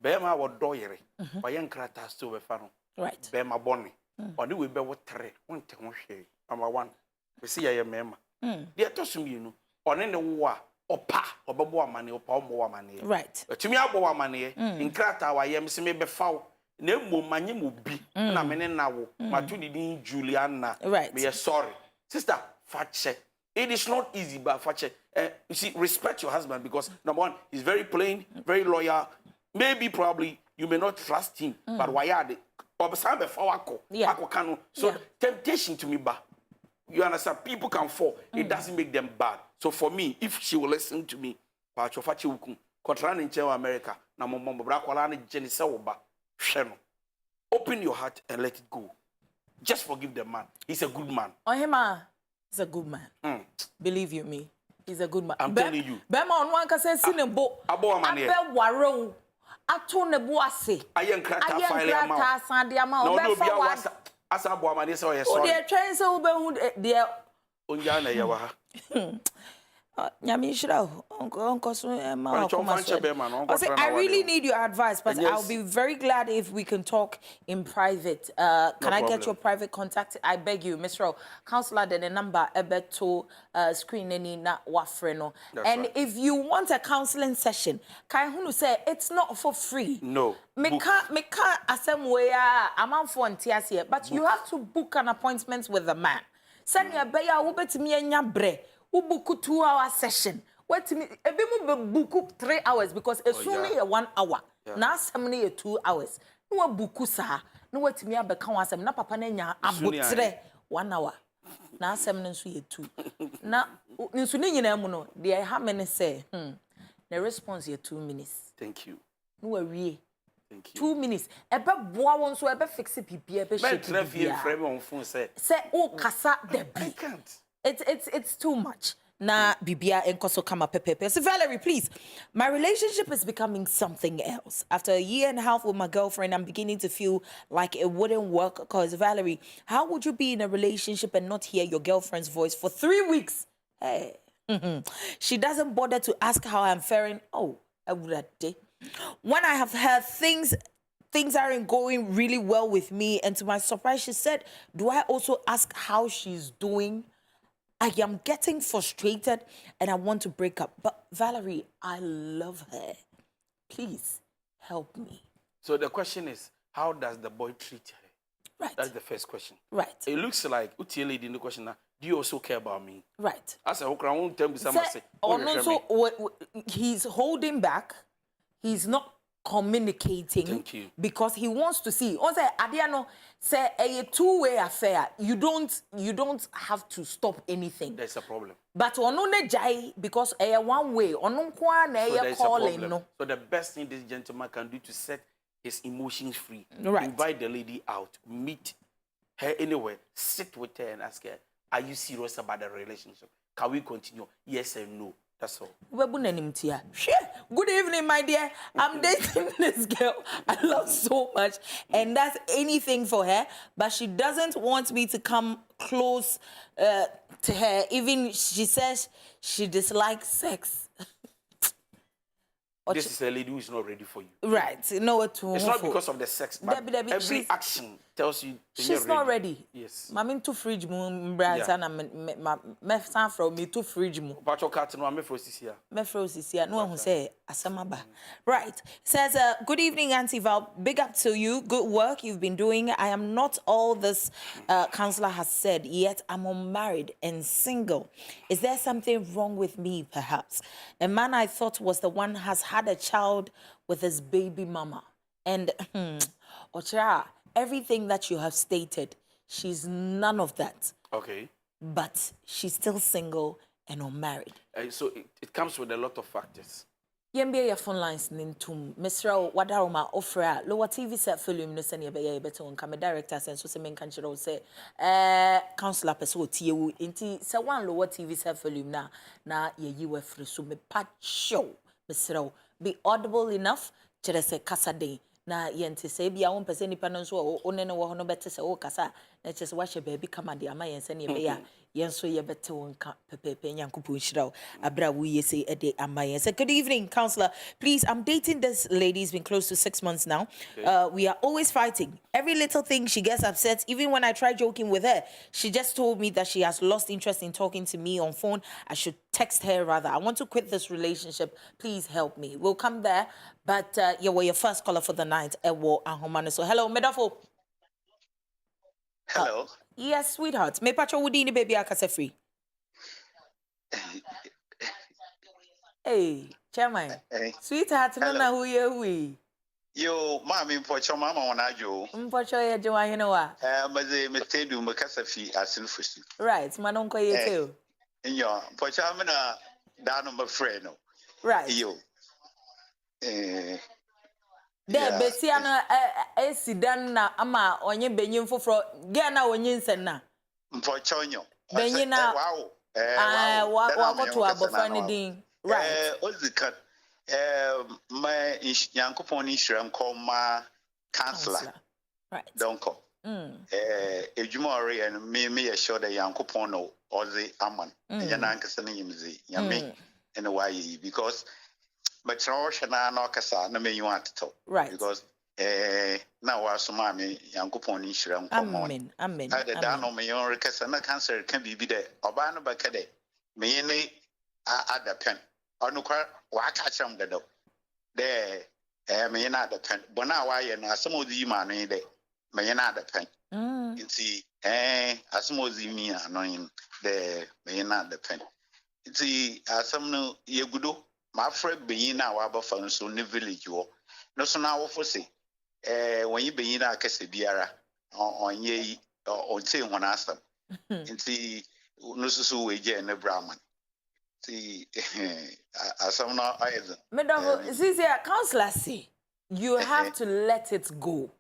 Bema wo doyere, bayan krata sto be fa no. Right. Bema boni. Oni we be wo 3, wonte ho hwe. Number 1, we see ya mema. De atosum yi no, oni ne wo a opa obebo amane opa omo amane. Right. Tumi abo amane, nkrata wa yem se me be fa na manye mo bi na me ne na wo matu di din Juliana. Right. Me sorry. Sister, fache. It is not easy, but fache. You see, respect your husband because number 1, he's very plain, very loyal. Maybe, probably, you may not trust him, but why are they? So, temptation to me, but you understand, people can fall. It doesn't make them bad. So, for me, if she will listen to me, America, open your heart and let it go. Just forgive the man. He's a good man. Ohima, he's a good man. Believe you me, he's a good man. I'm telling you. Bema on one can say sinembo. Abo amane. Abe waro. Ato ne bo ase. Ayen krata file ama. Ayen krata san de ama. No be a asa abo amane say o sorry. O de try say obehu de onja na ye wa ha. Nyami shira onko so ma I really need your advice, but yes. I'll be very glad if we can talk in private. Can I get your private contact? I beg you, Mr. Counsellor, the number ebeto screen any na wafreno. And right. If you want a counseling session, can hunu say it's not for free. No. Me can't asem way amount for here, but you have to book an appointment with the man. Send your beya ubetimi enya bre. Ubuku 2-hour session. Wait me, ebimu buku 3 hours because it's only a 1 hour. Now somebody 2 hours. No buku sa. No wait me abeka wasem na papa na nya abotre 1 hour. na asem no nso ye 2 na nso ni nyina mu no de ha me ne say the response ye 2 minutes. Thank you. No worry. Thank you. 2 minutes. Ebe boa won so ebe fix bibia ebe shape bibia. Say o kasa da bi. I can't. It's too much. Na bibia enkoso kama pepepe. So Valerie, please. My relationship is becoming something else. After a year and a half with my girlfriend, I'm beginning to feel like it wouldn't work. Because Valerie, how would you be in a relationship and not hear your girlfriend's voice for 3 weeks? Hey. She doesn't bother to ask how I'm faring. Oh, I would have day. When I have heard things aren't going really well with me, and to my surprise, she said, do I also ask how she's doing? I am getting frustrated and I want to break up. But Valerie, I love her. Please help me. So the question is, how does the boy treat her? Right. That's the first question. Right. It looks like Uti lady in the question now, do you also care about me? Right. I said, okay, I won't tell me something. He's holding back. He's not communicating. Thank you. Because he wants to see. On say Adiano say a two-way affair. You don't have to stop anything. There's a problem. But ono ne jai because a one way. Ono kwa na e calling no. So the best thing this gentleman can do to set his emotions free. Right. Invite the lady out, meet her anywhere, sit with her and ask her, are you serious about the relationship? Can we continue? Yes and no. That's all. Good evening, my dear. I'm dating this girl I love so much, and that's anything for her. But she doesn't want me to come close to her. Even she says she dislikes sex. This is a lady who is not ready for you. Right. No, it's not because of the sex, but every action tells you she's not ready. Yes. I'm into fridge moon, bright, and I'm from me to fridge moon. Pacho cat no, I'm here. Mefros here. No one who say asamaba. Right. Says, good evening, Auntie Val. Big up to you. Good work you've been doing. I am not all this counselor has said, yet I'm unmarried and single. Is there something wrong with me, perhaps? A man I thought was the one has had a child with his baby mama. And, Ochra, everything that you have stated, she's none of that. Okay. But she's still single and unmarried. So it comes with a lot of factors. Yembia your phone lines nintum. Mr. Wadaroma offer lower TV set film no send ye better on camera director and so men can say counselor person tiu inti se one lower TV set film na ye were free so me pat show Mr. Be audible enough to say kasa day. Na yente say bia won pese nipa no so o ne wo ho no bete se o kasa na che se wa hye baby kama de ama yense ne be ya yenso ye bete won ka pepepe nyankopon hira abra wo ye say e de ama yense. Good evening, counselor. Please, I'm dating this lady. It's been close to 6 months now. Okay. We are always fighting. Every little thing she gets upset. Even when I try joking with her, she just told me that she has lost interest in talking to me on phone. I should text her rather. I want to quit this relationship. Please help me. We'll come there. But you were your first caller for the night. So hello, Medafo. Hello. Yes, sweetheart. Me pacho wudi ni baby akase free. Hey, chairman. Hey. Sweetheart, no na who ye we. Yo, mami mpocho mama wanajo. Mpocho ye jwa hino wa. Maze metedu mekasa fi asin fusi. Right, manonko ye too. Yo, mpocho amena dano my friend no. Right. Yo. There betiana sidan na ama onye benyin foforo ge na onye nsen na. Mpocho nyo. Benyin na wow. Wa koto abofa ni din. Right. Ozikat my yankopon insurance call my counselor. Right. Donkoh. Ejuma ori and me assure the yankopon no ozi aman. Yanankasa ni yimzi. Yame in a way because but Roshana no kasa na me you want to talk. Right. Because now was mami yankopon insurance come on. Amen. I the down on my own kasa na cancer can be there. Obana bakade. Me ni at the pen. Onukwa wakacham the dog. There me na the pen. Bona why na some of the man in there. Me na the pen. You see asmozi mi anoin the me na the pen. You see some no yegudo my friend being na wa ba fa so ne village wo. No so na wo fo say when you be na kase biara on ye on say one asam. Nti no susu we je ne Brahman. See, asam na either. Madam, see, counselor say you have to let it go.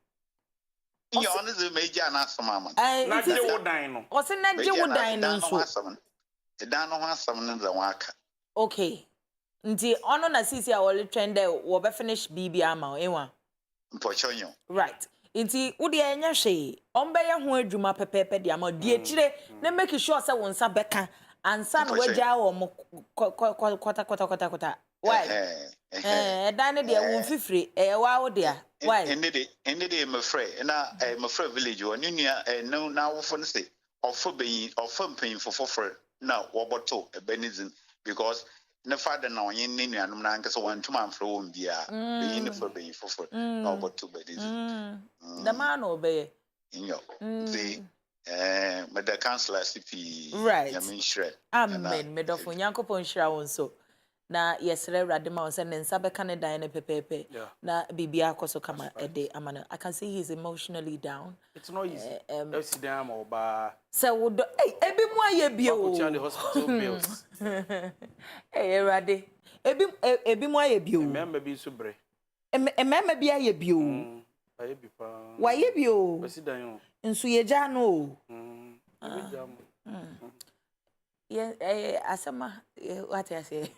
You honestly major and asam man. Na je wo dan no. O se na je wo dan no so. Dan no asam no the waka. Okay. Nti ono na sisi a wole trend there wo be finish BB ama enwa. Mpochonyo. Right. Nti wo de enya hwe. Ombe ye ho adwuma pepepe de ama die kire na make sure say won sa beka ansa na wagya wo mo kota. Why? Dan de won fifiri wa wo de a. Why? Ende de my friend na my friend village one nua no na wo fo say ofo mpanyim for na wo boto ebenizin because ne father na onye ne nuanom na nkese won tuma amfro won bia be ne for be for na wo boto benizin the man obey inyo see me the counselor CP right yamin shred amen me do fo nyankopon shira won so na yesere rade ma won ne nsa beka ne dan ne pepepe na bibia akoso kama ede amana. I can see he's emotionally down. It's not easy. Sit down oba so would ebi mu aye bio the hospital bills. Rade ebi mu aye bio Remember be so bre emema bi aye bio aye bi pa wa ye bio sit down nso ye ja no asama what I say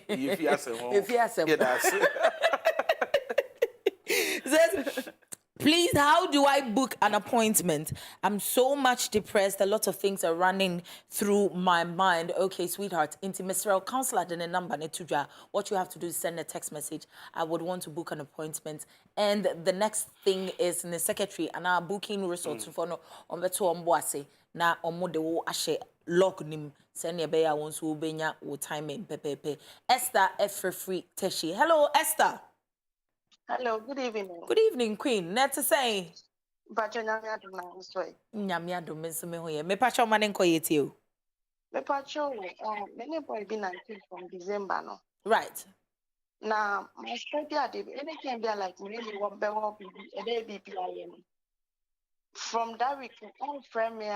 if you ask yeah that's please, how do I book an appointment? I'm so much depressed. A lot of things are running through my mind. Okay, sweetheart. Mr. Counselor, then a number. What you have to do is send a text message. I would want to book an appointment. And the next thing is in the secretary and our booking results for no on the two omboase. Na omo de wo ashe log nim. Send your beya wants to benya wo time in pepepe. Esther Free Teshi. Hello, Esther. Hello, good evening. Good evening, Queen. Net to say. Pacho nyamia do na nsoi. Nyamia do menso me hoye. Me pacho manen ko yeti o. Me pacho many boy be 19 from December no. Right. Na my study at any can be like me what be what be a day be from that week all friend me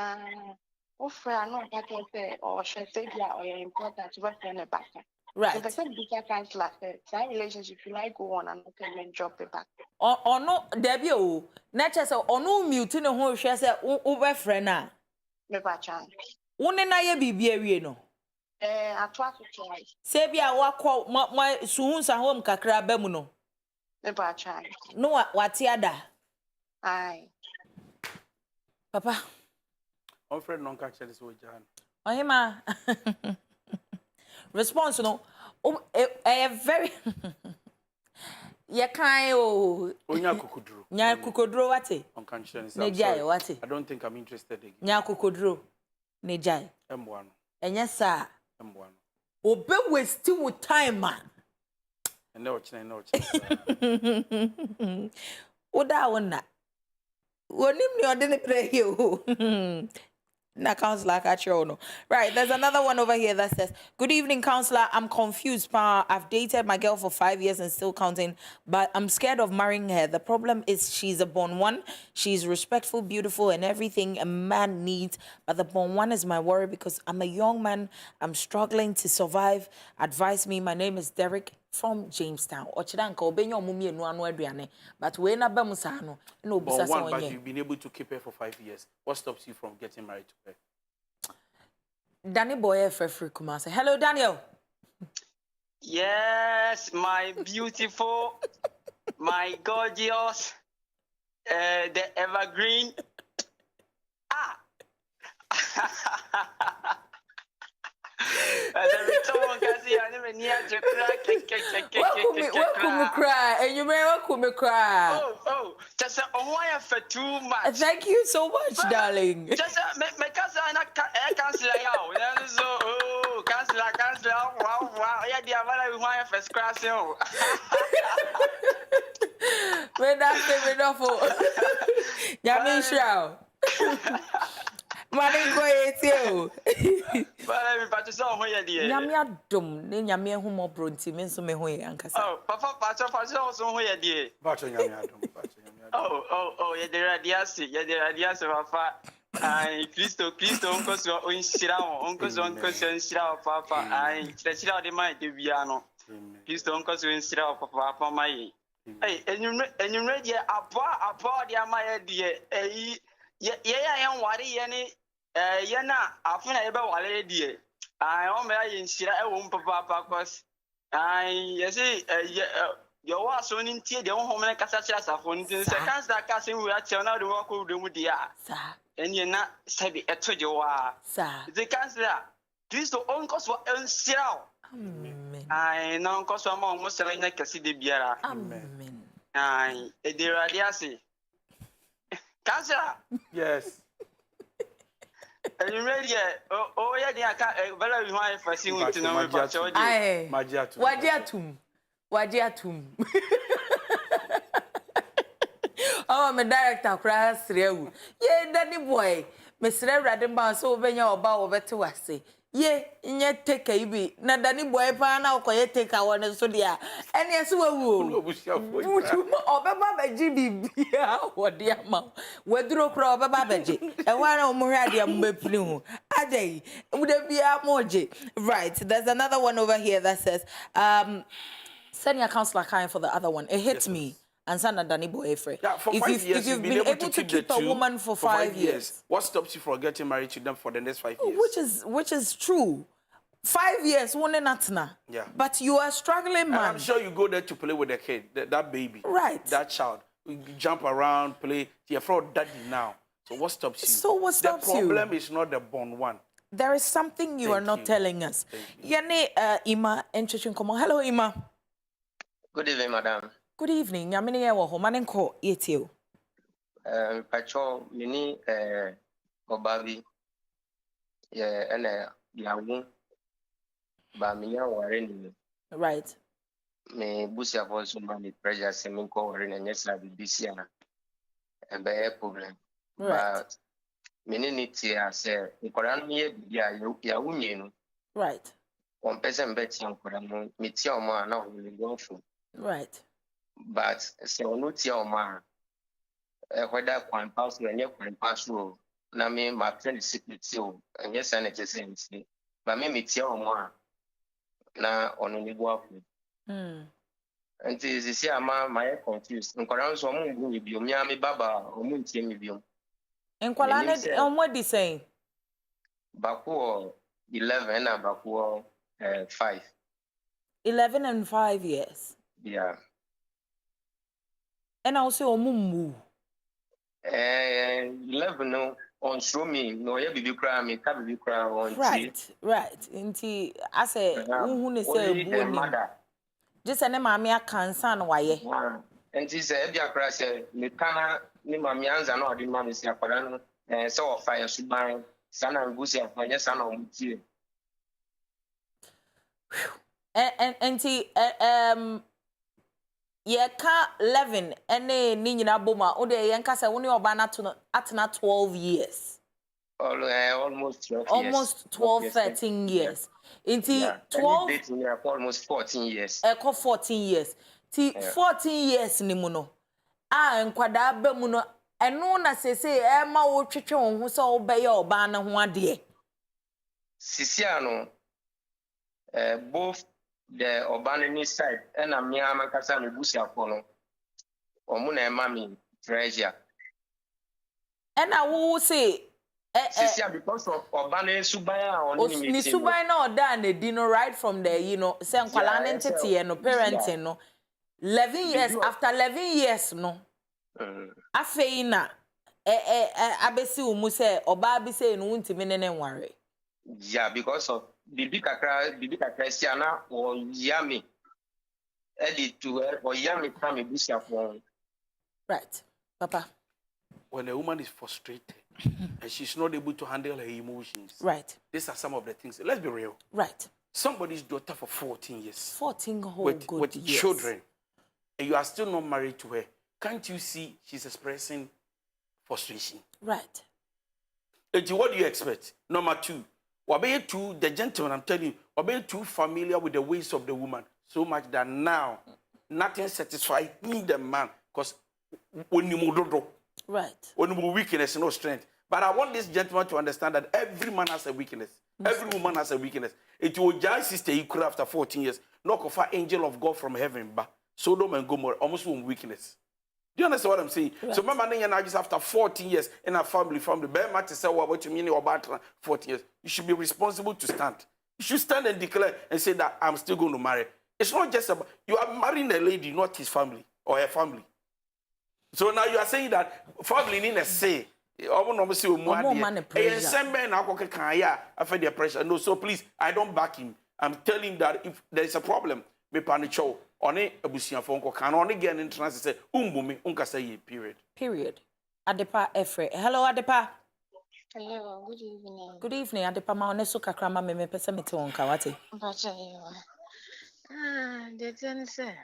all friend no pack say or she say dia or important to work in the back. Right. If I said bigger counselor, that relationship you like go on and can drop it back. Or no, Debbie, oh, nature so or no mute no who she say over friend na. Me pacha. One na ye bibi no. I try to try. Say bia wa kwa my suhun sa home kakra ba mu no. Me pacha. No what ada. Aye. Papa. On friend non catch this way Jan. Oh hima. Response no very ye kan o Onya kukodro. Nya kukodro wate On conscience. Nejai wate. I don't think I'm interested again. Nya kukodro nejai M1. Enya sa M1. obe waste wo time ma. No. Oda wona wonim ni ode ne pray o. Na counselor no. Right, there's another one over here that says, good evening, counselor. I'm confused, pa. I've dated my girl for 5 years and still counting, but I'm scared of marrying her. The problem is she's a born one. She's respectful, beautiful, and everything a man needs. But the born one is my worry because I'm a young man. I'm struggling to survive. Advise me. My name is Derek from Jamestown. Ochidanka obenyo mumie no anu aduane. But we na ba musa no. No busa sa onye. But you've been able to keep her for 5 years. What stops you from getting married to her? Danny Boy free Kumase. Hello, Daniel. Yes, my beautiful, my gorgeous, the evergreen. Ah. Welcome me cry, and you may welcome me cry. Oh, just a for too much. Thank you so much, darling. Just make us cancel out. So, oh, cancel, wow. Yeah, dear, what I first class. When that's enough for Yamin Shroud. Money go you. Valerie, but it's all here, dear. Yamia dum, then Yamia humo bronti, means me hoy, Ancasa. Oh, Papa, also here, dear. Bacho Yamia. Oh, yeah, the radiasi, of a fat. Ai, Cristo, unko so onshira wo, unko so onshira wo papa. Ai, chira de mai de biano. Cristo unko so onshira wo papa mai. Ai, enyumre de apa de amaye de ye yan ware ye ne ye na afuna ye be ware de. Ai, o me aye nshira e wo papa cause ai, ye say your was on in tea, the home and Cassachas for instance, I can't start casting with a channel to walk over the dear. Sir. And you're not said it at you are. Sir. The Counsellor, please to uncle for unshell. Amen. I know because I'm almost like a city beer. Amen. I dear Adiasi. Counsellor. Yes. And you ready? Oh, yeah, I can't. Valerie, my first thing to know about your Aye. Magiatum. Wajiatum. Oh, my director cries through. Ye, Danny boy. Mr. Radimba, so when you're about over to us. Ye, in your take a be. Na Danny boy, pan out, or take our one and so dear. And yes, we will. Oh, Baba GB, what dear mom. Where do you crawl, Baba G? And one of Moradia Meplu. Adjei, would there be a moji? Right, there's another one over here that says, send your counselor kind for the other one. It hits me. And son and Danny Boyfriend. Yeah, for 5 years, if you've been able to keep a woman for 5 years, what stops you from getting married to them for the next 5 years? Which is true. 5 years, one not now. Yeah. But you are struggling, man. I'm sure you go there to play with the kid, that baby, right? That child. You jump around, play. You're from daddy now. So what stops you? So what stops you? The problem is not the born one. There is something you are not telling us. Yane Ima Enchichin Komo. Hello, Ima. Good evening, madam. Good evening. I'm in here. Man, call you. Pacho, mini Obavi. Yeah, and Yawu. Bamia Warren. Right. Me Busia was some pressure, Seminko, or in a yes, like Bisiana. And by a problem. Right. But many need to say, Koran ye, Yawunian. Right. One person bet young Koran, Mitioma, now will go through. Right. But so no Tioma. Whether one pass when you can pass through. Na me my friend is secret too, and yes, I need to say, but me Tioma. Na only work. And this year, my confused. And Koran so moon will be Miami Baba or Moon Timibium. And Kolane, on what they say? Baku 11 and Baku 5. 11 and 5 years. Yeah. And also Mumu. 11 no on show me no ya bibi kra me ka bibi kra on right nti ase who ne say buoni just ane maami akansa no waye nti say bia kra say me kana ni maami anza na odi maami si akwara no say o fire suban sana ngusi afanya sana omutie and ye ka 11 ene ni nyina boma o de ye nka se woni oba na atena 12 years almost 12 almost 12 13 years inti 12 almost 14 years 14 years ti 14 years ni mu no a nkwada ba mu no eno na sese e ma wo twetwe wo ho so oba ye oba na ho ade sisia no both the Obanini side and a Miama Casami Busia Pono or Muna Mammy treasure. And I will say, because of Obane Subaya or ni Subaya no done the dinner right from the San Qualan entity and no parenting no 11 years after 11 years no. Afeina abesi umuse oba say no unti menene worry. Yeah, because of Bibi Christiana or Yami edit to her or Yami come in Busia phone. Right, Papa. When a woman is frustrated and she's not able to handle her emotions, right. These are some of the things. Let's be real. Right. Somebody's daughter for 14 years. 14 whole with years. Children. And you are still not married to her. Can't you see she's expressing frustration? Right. And what do you expect? Number 2. The gentleman, I'm telling you, we're too familiar with the ways of the woman so much that now nothing satisfies the man because when you move, right, when you weakness, no strength. But I want this gentleman to understand that every man has a weakness. Every woman has a weakness. It will just sister equal after 14 years. Knock off an angel of God from heaven, but Sodom and Gomorrah almost one weakness. Do you understand what I'm saying? Right. So my man and I just after 14 years in a family, bear matter say what you mean about 14 years. You should be responsible to stand. You should stand and declare and say that I'm still going to marry. It's not just about you are marrying a lady, not his family or her family. So now you are saying that family need a say. No, so please, I don't back him. I'm telling him that if there is a problem, me panicho on a busia phone call can only get an entrance say umbumi unkasa period. Period. Adepa Efre. Hello Adepa. Hello, good evening. Good evening. Adepa ma oneso kakrama me pese mete wonka wate. The thing say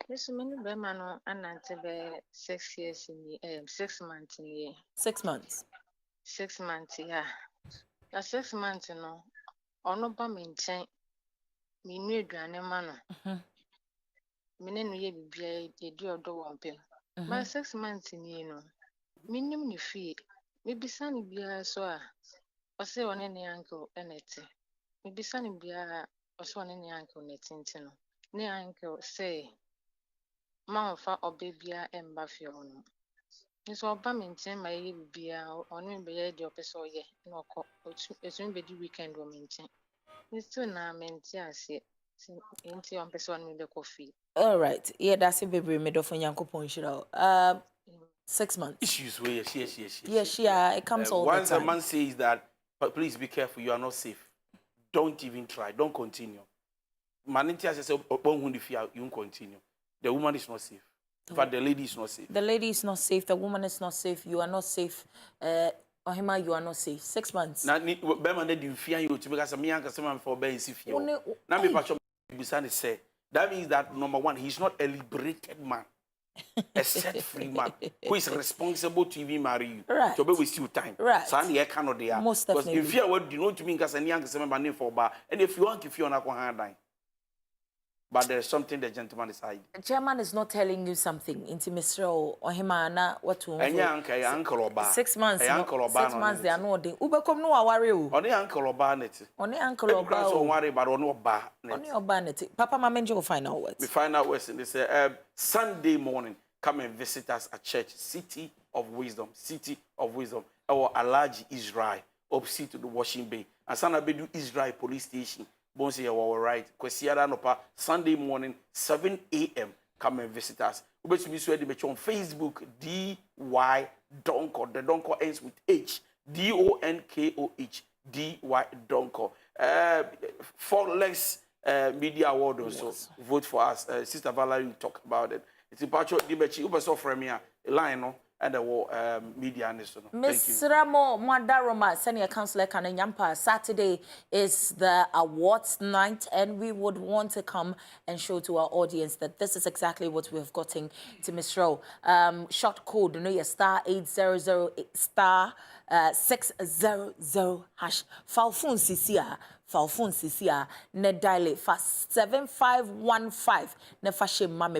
this many bemano anante be 6 years in 6 months in year. 6 months. 6 months, yeah. The 6 months no. Ono ba me nchen. Me nu aduane ma no. Me ne no ye bibia edu odo wompem. But 6 months in year no. Minim ni fie. Me bisa ni bia so a. O se one ne uncle enete. Me bisa ni bia o so one ne uncle netinti no. Ne uncle say ma fa obebia emba fie ono. Nso oba maintain my bibia ono be ye de opeso ye na okọ esun be di weekend o maintain. Nso na maintain ase enti on peso on me be coffee. All right. Yeah, that's a baby made of Yankopon shiro. 6 months. Issues where yes. It comes all the time. Once a man says that, but please be careful, you are not safe. Don't even try. Don't continue. Manintia says, you won't continue. The woman is not safe. But the lady is not safe. The lady is not safe. The woman is not safe. You are not safe. Ohima, you are not safe. 6 months. Now, Beman did fear you to because me and someone for being safe. Now, me patch say that means that number one, he's not a liberated man. A set-free man who is responsible to even marry you. Right. So, we still time. Right. So, I cannot there. Most definitely. Because if you are what you know to me, because any young man for bar, and if you want, if you are not going to die. But there's something the gentleman is hiding. The chairman is not telling you something. Into Mr. Ohimana, what to uncle or 6 months. 6 months, they are not doing. Ubekom no worry. Only uncle or barnet. Only uncle or bar. Don't worry about no bar. Only your barnet. Papa Mamenjo will find out what. We find out what's in this Sunday morning. Come and visit us at church, City of Wisdom, our Adjei Israel, opposite to the Washing Bay. And Sanabedu Israel Police Station. Bonsi, you are right. Kwesiara nopa Sunday morning, 7 a.m. Come and visit us. We be sure on Facebook, DY Donkoh. The Donkoh ends with H. DONKOH. DY Donkoh. Forex Media Award also. Yes. Vote for us. Sister Valerie will talk about it. It's about your debate. You must offer me a line, no? And the media and so on. Miss Ramo Mwadaroma, Senior Counsellor Kananyampa. Saturday is the awards night, and we would want to come and show to our audience that this is exactly what we have gotten to Miss Ro. Short code, you know, your star 800 star 600 hash. Falfun CCA, ne dial fa 7515 ne fashe mame